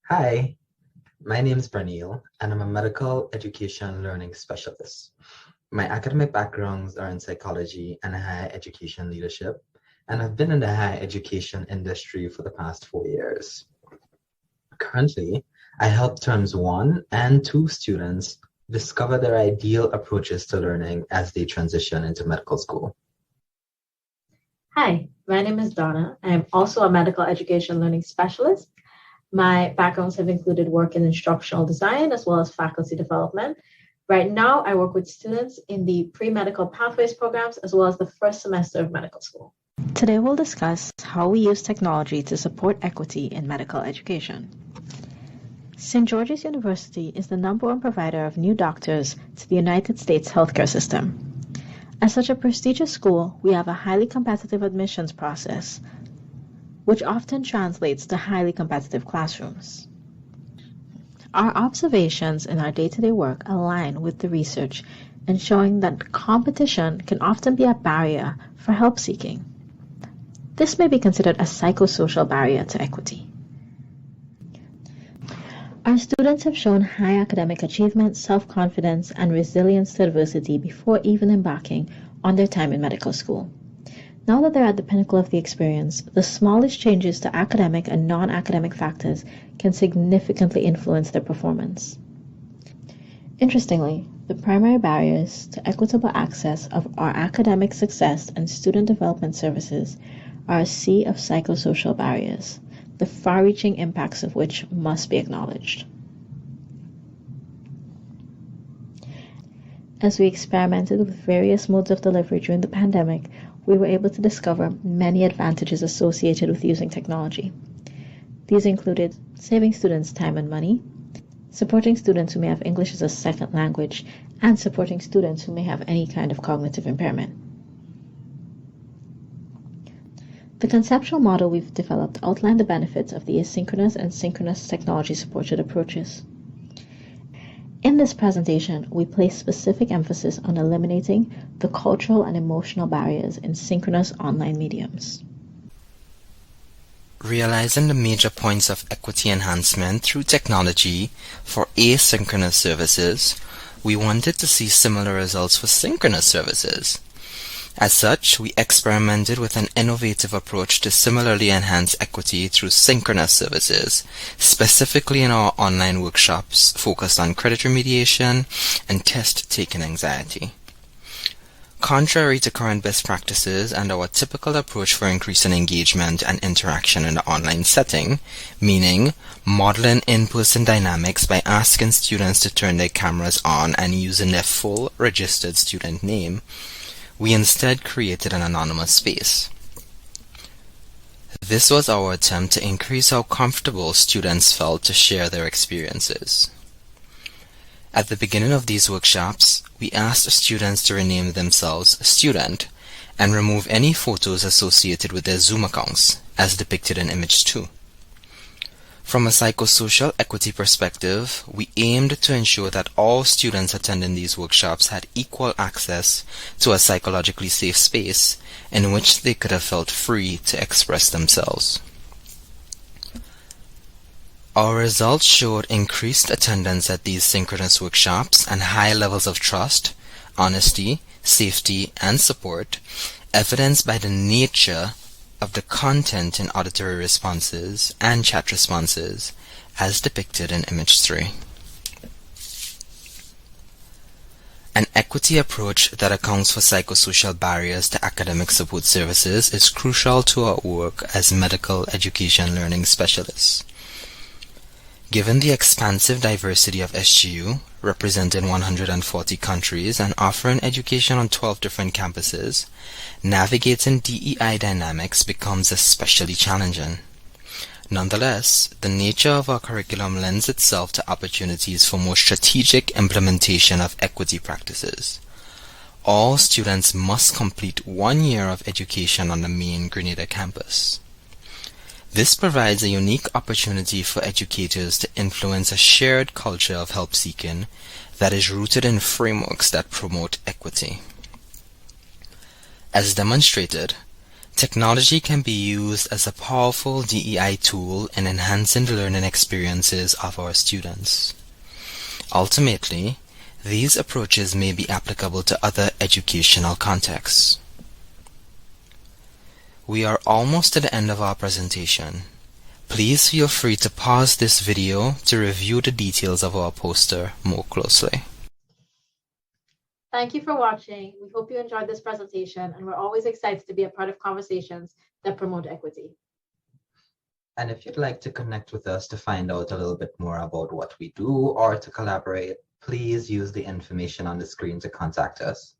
Hi, my name is Breneil, and I'm a medical education learning specialist. My academic backgrounds are in psychology and higher education leadership, and I've been in the higher education industry for the past 4 years. Currently, I help terms 1 and 2 students discover their ideal approaches to learning as they transition into medical school. Hi, my name is Donna. I am also a medical education learning specialist. My backgrounds have included work in instructional design as well as faculty development. Right now, I work with students in the pre-medical pathways programs as well as the first semester of medical school. Today we'll discuss how we use technology to support equity in medical education. St. George's University is the #1 provider of new doctors to the United States healthcare system. As such a prestigious school, we have a highly competitive admissions process, which often translates to highly competitive classrooms. Our observations in our day-to-day work align with the research in showing that competition can often be a barrier for help seeking. This may be considered a psychosocial barrier to equity. Our students have shown high academic achievement, self-confidence, and resilience to adversity before even embarking on their time in medical school. Now that they're at the pinnacle of the experience, the smallest changes to academic and non-academic factors can significantly influence their performance. Interestingly, the primary barriers to equitable access of our academic success and student development services are a sea of psychosocial barriers, the far-reaching impacts of which must be acknowledged. As we experimented with various modes of delivery during the pandemic, we were able to discover many advantages associated with using technology. These included saving students time and money, supporting students who may have English as a second language, and supporting students who may have any kind of cognitive impairment. The conceptual model we've developed outlined the benefits of the asynchronous and synchronous technology-supported approaches. In this presentation, we place specific emphasis on eliminating the cultural and emotional barriers in synchronous online mediums. Realizing the major points of equity enhancement through technology for asynchronous services, we wanted to see similar results for synchronous services. As such, we experimented with an innovative approach to similarly enhance equity through synchronous services, specifically in our online workshops focused on credit remediation and test-taking anxiety. Contrary to current best practices and our typical approach for increasing engagement and interaction in the online setting, meaning modeling in-person dynamics by asking students to turn their cameras on and using their full registered student name, we instead created an anonymous space. This was our attempt to increase how comfortable students felt to share their experiences. At the beginning of these workshops, we asked students to rename themselves student and remove any photos associated with their Zoom accounts, as depicted in image 2. From a psychosocial equity perspective, we aimed to ensure that all students attending these workshops had equal access to a psychologically safe space in which they could have felt free to express themselves. Our results showed increased attendance at these synchronous workshops and high levels of trust, honesty, safety, and support, evidenced by the nature of the content in auditory responses and chat responses, as depicted in image 3. An equity approach that accounts for psychosocial barriers to academic support services is crucial to our work as medical education learning specialists. Given the expansive diversity of SGU, representing 140 countries and offering education on 12 different campuses, navigating DEI dynamics becomes especially challenging. Nonetheless, the nature of our curriculum lends itself to opportunities for more strategic implementation of equity practices. All students must complete 1 year of education on the main Grenada campus. This provides a unique opportunity for educators to influence a shared culture of help-seeking that is rooted in frameworks that promote equity. As demonstrated, Technology can be used as a powerful DEI tool in enhancing the learning experiences of our students. Ultimately, these approaches may be applicable to other educational contexts. We are almost at the end of our presentation. Please feel free to pause this video to review the details of our poster more closely. Thank you for watching. We hope you enjoyed this presentation, and we're always excited to be a part of conversations that promote equity. And if you'd like to connect with us to find out a little bit more about what we do or to collaborate, please use the information on the screen to contact us.